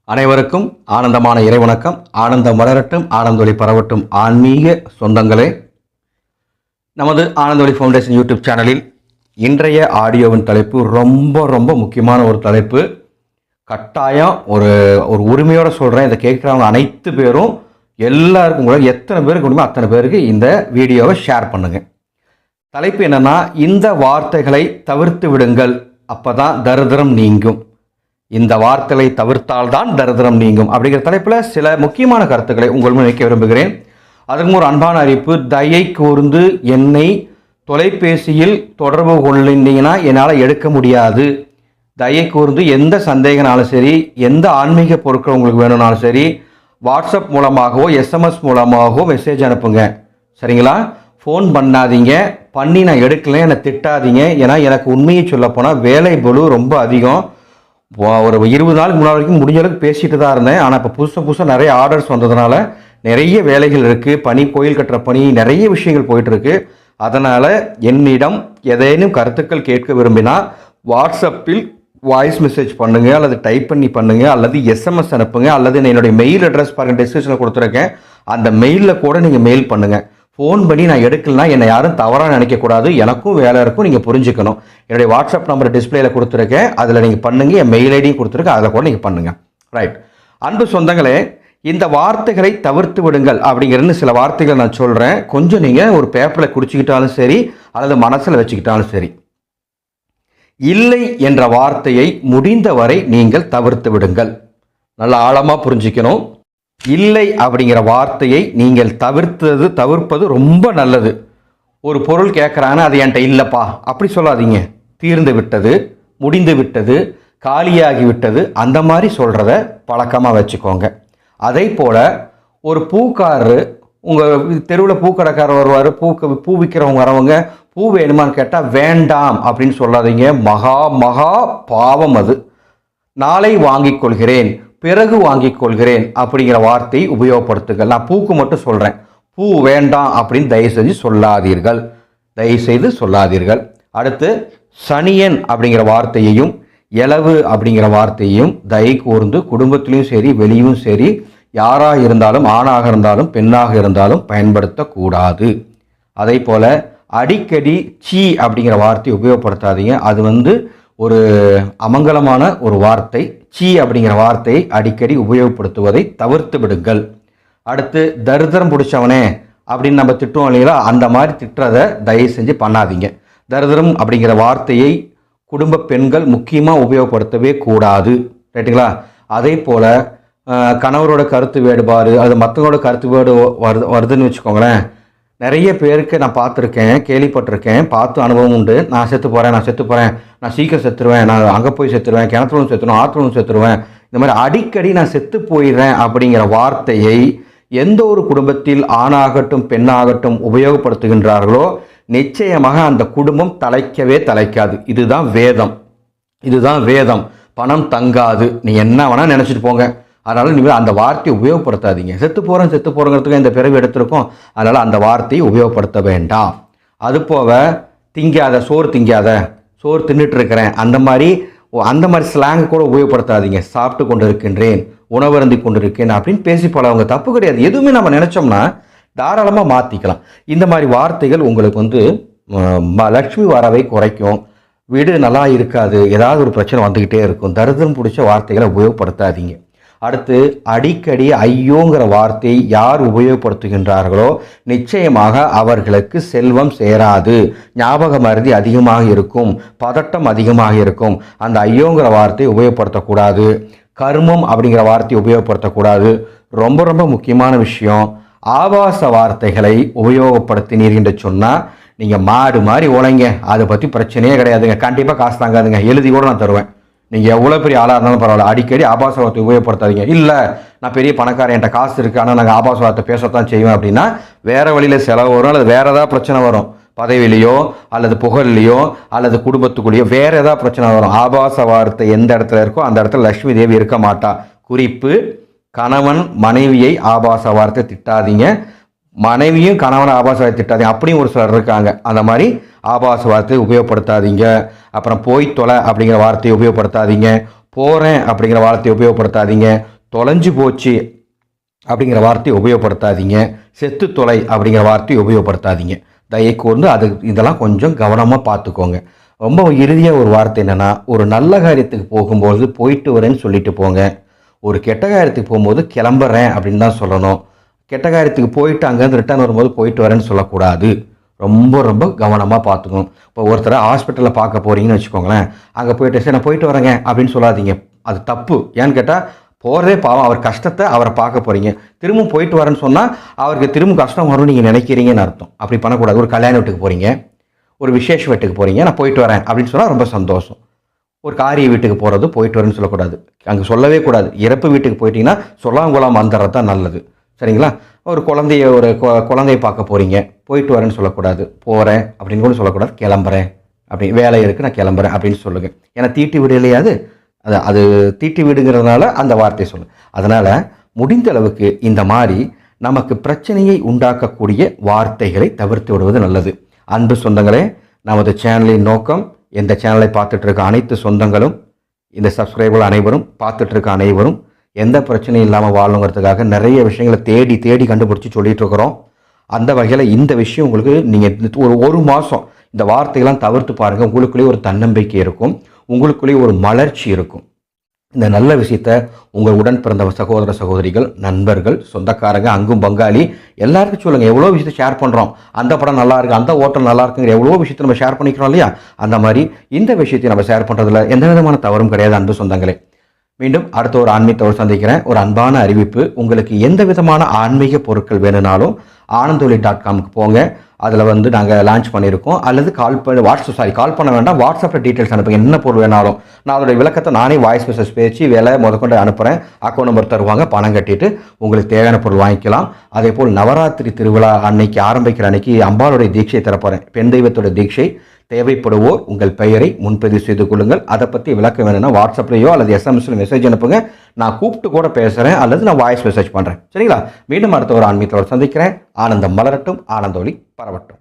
அனைவருக்கும் ஆனந்தமான இறைவணக்கம். ஆனந்தம் வளரட்டும், ஆனந்தொலி பரவட்டும். ஆன்மீக சொந்தங்களே, நமது ஆனந்தொலி ஃபவுண்டேஷன் யூடியூப் சேனலில் இன்றைய ஆடியோவின் தலைப்பு ரொம்ப ரொம்ப முக்கியமான ஒரு தலைப்பு. கட்டாயம் ஒரு ஒரு உரிமையோடு சொல்கிறேன். இதை கேட்குறவங்க அனைத்து பேரும் எல்லாருக்கும் கூட எத்தனை பேருக்கு முடியுமோ அத்தனை பேருக்கு இந்த வீடியோவை ஷேர் பண்ணுங்கள். தலைப்பு என்னென்னா, இந்த வார்த்தைகளை தவிர்த்து விடுங்கள், அப்போ தான் தரித்திரம் நீங்கும். இந்த வார்த்தைகளை தவிர்த்தால்தான் தரித்திரம் நீங்கும் அப்படிங்கிற தலைப்பில் சில முக்கியமான கருத்துக்களை உங்கள் முன் வைக்க விரும்புகிறேன். அதற்கு ஒரு அன்பான அறிவிப்பு. தயை கூர்ந்து என்னை தொலைபேசியில் தொடர்பு கொள்ளினீங்கன்னா என்னால் எடுக்க முடியாது. தயை கூர்ந்து எந்த சந்தேகனாலும் சரி, எந்த ஆன்மீக பொருட்கள் உங்களுக்கு வேணும்னாலும் சரி, வாட்ஸ்அப் மூலமாகவோ எஸ்எம்எஸ் மூலமாகவோ மெசேஜ் அனுப்புங்க. சரிங்களா? ஃபோன் பண்ணாதீங்க. பண்ணி நான் எடுக்கல, என்னை திட்டாதீங்க. ஏன்னா எனக்கு உண்மையை சொல்லப்போனால் வேலை பளு ரொம்ப அதிகம். ஒரு 20 நாளுக்கு முன்னாடி வரைக்கும் முடிஞ்ச அளவுக்கு பேசிட்டு தான் இருந்தேன். ஆனால் இப்போ புதுசாக நிறைய ஆர்டர்ஸ் வந்ததுனால நிறைய வேலைகள் இருக்குது. பணி, கோயில் கட்டுற பணி, நிறைய விஷயங்கள் போயிட்டுருக்கு. அதனால் என்னிடம் ஏதேனும் கருத்துக்கள் கேட்க விரும்பினா வாட்ஸ்அப்பில் வாய்ஸ் மெசேஜ் பண்ணுங்கள், அல்லது டைப் பண்ணி பண்ணுங்கள், அல்லது எஸ்எம்எஸ் அனுப்புங்க, அல்லது என்னுடைய மெயில் அட்ரஸ் பாருங்கள், டிஸ்கிரிப்ஷனில் கொடுத்துருக்கேன். அந்த மெயிலில் கூட நீங்கள் மெயில் பண்ணுங்கள். ஃபோன் பண்ணி நான் எடுக்கலனா என்னை யாரும் தவறாக நினைக்கக்கூடாது. எனக்கும் வேலை இருக்கும், நீங்கள் புரிஞ்சுக்கணும். என்னுடைய வாட்ஸ்அப் நம்பர் டிஸ்பிளேயில் கொடுத்துருக்கேன், அதில் நீங்கள் பண்ணுங்கள். என் மெயில் ஐடியும் கொடுத்துருக்கேன், அதில் கூட நீங்கள் பண்ணுங்கள். ரைட். அன்பு சொந்தங்களே, இந்த வார்த்தைகளை தவிர்த்து விடுங்கள் அப்படிங்கிறது சில வார்த்தைகள் நான் சொல்கிறேன். கொஞ்சம் நீங்கள் ஒரு பேப்பரில் குறிச்சிக்கிட்டாலும் சரி, அல்லது மனசில் வச்சுக்கிட்டாலும் சரி. இல்லை என்ற வார்த்தையை முடிந்தவரை நீங்கள் தவிர்த்து விடுங்கள். நல்லா ஆழமாக புரிஞ்சிக்கணும். இல்லை அப்படிங்கிற வார்த்தையை நீங்கள் தவிர்ப்பது ரொம்ப நல்லது. ஒரு பொருள் கேட்குறாங்கன்னா அது என்கிட்ட இல்லைப்பா அப்படி சொல்லாதீங்க. தீர்ந்து விட்டது, முடிந்து விட்டது, காலியாகி விட்டது, அந்த மாதிரி சொல்கிறத பழக்கமாக வச்சுக்கோங்க. அதே போல் ஒரு பூக்காரரு உங்கள் தெருவில் பூக்கடைக்காரர் வருவார், பூ விற்கிறவங்க வரவங்க பூ வேணுமான்னு கேட்டால் வேண்டாம் அப்படின்னு சொல்லாதீங்க. மகா மகா பாவம் அது. நாளை வாங்கிக் கொள்கிறேன், பிறகு வாங்கிக் கொள்கிறேன் அப்படிங்கிற வார்த்தையை உபயோகப்படுத்துங்கள். நான் பூக்கு மட்டும் சொல்கிறேன், பூ வேண்டாம் அப்படின்னு தயவுசெய்து சொல்லாதீர்கள். அடுத்து சனியன் அப்படிங்கிற வார்த்தையையும் இலவு அப்படிங்கிற வார்த்தையையும் தயை கூர்ந்து குடும்பத்திலையும் சரி வெளியும் சரி யாராக இருந்தாலும், ஆணாக இருந்தாலும் பெண்ணாக இருந்தாலும் பயன்படுத்தக்கூடாது. அதே போல் அடிக்கடி சீ அப்படிங்கிற வார்த்தையை உபயோகப்படுத்தாதீங்க. அது ஒரு அமங்கலமான ஒரு வார்த்தை. சீ அப்படிங்கிற வார்த்தையை அடிக்கடி உபயோகப்படுத்துவதை தவிர்த்து விடுங்கள். அடுத்து தரித்திரம் பிடிச்சவனே அப்படின்னு நம்ம திட்டுவோம் இல்லைங்களா, அந்த மாதிரி திட்டுறதை தயவு செஞ்சு பண்ணாதீங்க. தரித்திரம் அப்படிங்கிற வார்த்தையை குடும்ப பெண்கள் முக்கியமாக உபயோகப்படுத்தவே கூடாது. ரைட்டுங்களா? அதே போல் கணவரோட கருத்து வேறுபாடு, அது மற்றவங்களோட கருத்து வேறு வருதுன்னு வச்சுக்கோங்களேன். நிறைய பேருக்கு நான் பார்த்துருக்கேன், கேள்விப்பட்டிருக்கேன், பார்த்து அனுபவம் உண்டு. நான் செத்து போகிறேன், நான் சீக்கிரம் செத்துருவேன், நான் அங்கே போய் செத்துருவேன், கிணத்துலும் செத்துருவேன், ஆற்றுலும் செத்துருவேன், இந்த மாதிரி அடிக்கடி நான் செத்து போயிடுறேன் அப்படிங்கிற வார்த்தையை எந்த ஒரு குடும்பத்தில் ஆணாகட்டும் பெண்ணாகட்டும் உபயோகப்படுத்துகின்றார்களோ நிச்சயமாக அந்த குடும்பம் தலைக்காது. இதுதான் வேதம். பணம் தங்காது. நீ என்ன வேணால் நினச்சிட்டு போங்க. அதனால் நீங்கள் அந்த வார்த்தையை உபயோகப்படுத்தாதீங்க. செத்து போகிறோங்கிறதுக்கு இந்த பிறவி எடுத்திருக்கோம். அதனால் அந்த வார்த்தையை உபயோகப்படுத்த வேண்டாம். அதுபோக சோறு தின்னுட்டு இருக்கிறேன், அந்த மாதிரி ஸ்லாங் கூட உபயோகப்படுத்தாதீங்க. சாப்பிட்டு கொண்டு இருக்கின்றேன், உணவருந்தி கொண்டு இருக்கேன் அப்படின்னு பேசி போலவங்க தப்பு கிடையாது. எதுவுமே நம்ம நினச்சோம்னா தாராளமாக மாற்றிக்கலாம். இந்த மாதிரி வார்த்தைகள் உங்களுக்கு லக்ஷ்மி வரவை குறைக்கும். வீடு நல்லா இருக்காது, ஏதாவது ஒரு பிரச்சனை வந்துக்கிட்டே இருக்கும். தரித்திரம் பிடிச்ச வார்த்தைகளை உபயோகப்படுத்தாதீங்க. அடுத்து அடிக்கடி ஐயோங்கிற வார்த்தையை யார் உபயோகப்படுத்துகின்றார்களோ நிச்சயமாக அவர்களுக்கு செல்வம் சேராது, ஞாபக மறதி அதிகமாக இருக்கும், பதட்டம் அதிகமாக இருக்கும். அந்த ஐயோங்கிற வார்த்தையை உபயோகப்படுத்தக்கூடாது. கர்மம் அப்படிங்கிற வார்த்தையை உபயோகப்படுத்தக்கூடாது. ரொம்ப ரொம்ப முக்கியமான விஷயம், ஆபாச வார்த்தைகளை உபயோகப்படுத்தினீர்கள் என்று சொன்னால் நீங்கள் மாடு மாதிரி உழைங்க, அதை பற்றி பிரச்சனையே கிடையாதுங்க. கண்டிப்பாக காசு தாங்காதுங்க, எழுதி கூட நான் தருவேன். நீங்கள் எவ்வளோ பெரிய ஆளாக இருந்தாலும் பரவாயில்ல, அடிக்கடி ஆபாச வார்த்தை உபயோகப்படுத்தாதீங்க. இல்லை நான் பெரிய பணக்காரன், என்கிட்ட காசு இருக்குது, ஆனால் நாங்கள் ஆபாச வார்த்தை பேசத்தான் செய்வேன் அப்படின்னா வேறு வழியில் செலவு வரும், அல்லது வேறு ஏதாவது பிரச்சனை வரும். பதவியிலையோ அல்லது புகழ்லையோ அல்லது குடும்பத்துக்குள்ளேயோ வேறு ஏதாவது பிரச்சனை வரும். ஆபாச வார்த்தை எந்த இடத்துல இருக்கோ அந்த இடத்துல லட்சுமி தேவி இருக்க மாட்டா. குறிப்பு, கணவன் மனைவியை ஆபாச வார்த்தை திட்டாதீங்க, மனைவியும் கணவனை ஆபாச வார்த்தை திட்டாதீங்க. அப்படியும் ஒரு சிலர் இருக்காங்க. அந்த மாதிரி ஆபாச வார்த்தையை உபயோகப்படுத்தாதீங்க. அப்புறம் போய் தொலை அப்படிங்கிற வார்த்தையை உபயோகப்படுத்தாதீங்க. போகிறேன் அப்படிங்கிற வார்த்தையை உபயோகப்படுத்தாதீங்க. தொலைஞ்சு போச்சு அப்படிங்கிற வார்த்தையை உபயோகப்படுத்தாதீங்க. செத்து தொலை அப்படிங்கிற வார்த்தையை உபயோகப்படுத்தாதீங்க. தயை கூர்ந்து இதெல்லாம் கொஞ்சம் கவனமாக பார்த்துக்கோங்க. ரொம்ப இறுதியாக ஒரு வார்த்தை என்னென்னா, ஒரு நல்ல காரியத்துக்கு போகும்போது போயிட்டு வரேன்னு சொல்லிட்டு போங்க. ஒரு கெட்ட காரியத்துக்கு போகும்போது கிளம்புறேன் அப்படின்னு தான் சொல்லணும். கெட்ட காரியத்துக்கு போயிட்டு அங்கேருந்து ரிட்டர்ன் வரும்போது போயிட்டு வரேன்னு சொல்லக்கூடாது. ரொம்ப ரொம்ப கவனமாக பார்த்துக்கணும். இப்போ ஒருத்தரை ஹாஸ்பிட்டலில் பார்க்க போகிறீங்கன்னு வச்சுக்கோங்களேன், அங்கே போயிட்டு சரி நான் போயிட்டு வரேங்க அப்படின்னு சொல்லாதீங்க. அது தப்பு. ஏன்னு கேட்டால் போகிறதே பாவம். அவர் கஷ்டத்தை அவரை பார்க்க போகிறீங்க. திரும்ப போயிட்டு வரேன்னு சொன்னால் அவருக்கு திரும்ப கஷ்டம் வரும்னு நீங்கள் நினைக்கிறீங்கன்னு அர்த்தம். அப்படி பண்ணக்கூடாது. ஒரு கல்யாண வீட்டுக்கு போகிறீங்க, ஒரு விசேஷ வீட்டுக்கு போகிறீங்க, நான் போயிட்டு வரேன் அப்படின்னு சொன்னால் ரொம்ப சந்தோஷம். ஒரு காரிய வீட்டுக்கு போகிறது போயிட்டு வரேன்னு சொல்லக்கூடாது. அங்கே சொல்லவே கூடாது. இறப்பு வீட்டுக்கு போயிட்டீங்கன்னா சொல்லாங்குலாம் வந்துடுறது தான் நல்லது. சரிங்களா? ஒரு குழந்தைய பார்க்க போகிறீங்க, போயிட்டு வரேன்னு சொல்லக்கூடாது. போகிறேன் அப்படின்னு கூட சொல்லக்கூடாது. கிளம்புறேன் அப்படி, வேலை இருக்குது நான் கிளம்புறேன் அப்படின்னு சொல்லுங்கள். ஏன்னா தீட்டு வீடு இல்லையாது, அது தீட்டு வீடுங்கிறதுனால அந்த வார்த்தையை சொல்லு. அதனால் முடிந்த அளவுக்கு இந்த மாதிரி நமக்கு பிரச்சனையை உண்டாக்கக்கூடிய வார்த்தைகளை தவிர்த்து விடுவது நல்லது. அன்பு சொந்தங்களே, நமது சேனலின் நோக்கம், இந்த சேனலை பார்த்துட்டு இருக்க அனைத்து சொந்தங்களும், இந்த சப்ஸ்கிரைபர்கள் அனைவரும், பார்த்துட்டு இருக்க அனைவரும் எந்த பிரச்சனையும் இல்லாமல் வாழணுங்கிறதுக்காக நிறைய விஷயங்களை தேடி தேடி கண்டுபிடிச்சி சொல்லிட்டு இருக்கிறோம். அந்த வகையில் இந்த விஷயம் உங்களுக்கு நீங்கள் ஒரு மாதம் இந்த வார்த்தைகள்லாம் தவிர்த்து பாருங்கள். உங்களுக்குள்ளேயே ஒரு தன்னம்பிக்கை இருக்கும், உங்களுக்குள்ளேயே ஒரு மலர்ச்சி இருக்கும். இந்த நல்ல விஷயத்த உங்கள் உடன் பிறந்த சகோதர சகோதரிகள், நண்பர்கள், சொந்தக்காரங்க, அங்கும் பங்காளி எல்லாருக்கும் சொல்லுங்கள். எவ்வளோ விஷயத்தை ஷேர் பண்ணுறோம். அந்த படம் நல்லா இருக்குது, அந்த ஹோட்டல் நல்லா இருக்குங்கிற எவ்வளோ விஷயத்தை நம்ம ஷேர் பண்ணிக்கிறோம் இல்லையா? அந்த மாதிரி இந்த விஷயத்தை நம்ம ஷேர் பண்ணுறதுல எந்த விதமான தவறும் கிடையாது. அன்பு சொந்தங்களே, மீண்டும் அடுத்த ஒரு ஆன்மீகத்தோடு சந்திக்கிறேன். ஒரு அன்பான அறிவிப்பு, உங்களுக்கு எந்த விதமான ஆன்மீக பொருட்கள் வேணும்னாலும் anandoli.comக்கு போங்க. அதில் நாங்கள் லான்ச் பண்ணியிருக்கோம். அல்லது கால் பண்ண வேண்டாம், வாட்ஸ்அப்பில் டீட்டெயில்ஸ் அனுப்புங்க. என்ன பொருள் வேணாலும் நான் அதோடைய விளக்கத்தை நானே வாய்ஸ் மெசேஜ் பேச்சு வேலை முதற்கொண்டு அனுப்புகிறேன். அக்கௌண்ட் நம்பர் தருவாங்க, பணம் கட்டிட்டு உங்களுக்கு தேவையான பொருள் வாங்கிக்கலாம். அதே போல் நவராத்திரி திருவிழா அன்னைக்கு ஆரம்பிக்கிற அன்னைக்கு அம்பாளுடைய தீட்சை தரப்போகிறேன். பெண் தெய்வத்தோட தீட்சை. தேவைப்படுவோர் உங்கள் பெயரை முன்பதிவு செய்து கொள்ளுங்கள். அதை பற்றி விளக்கம் வேணும்னா வாட்ஸ்அப்லேயோ அல்லது எஸ்எம்எஸ்ல மெசேஜ் அனுப்புங்க. நான் கூப்பிட்டு கூட பேசுகிறேன், அல்லது நான் வாய்ஸ் மெசேஜ் பண்ணுறேன். சரிங்களா? மீண்டும் அடுத்த ஒரு ஆன்மீகத்தோடு சந்திக்கிறேன். ஆனந்தம் மலரட்டும், ஆனந்தொளி பரவட்டும்.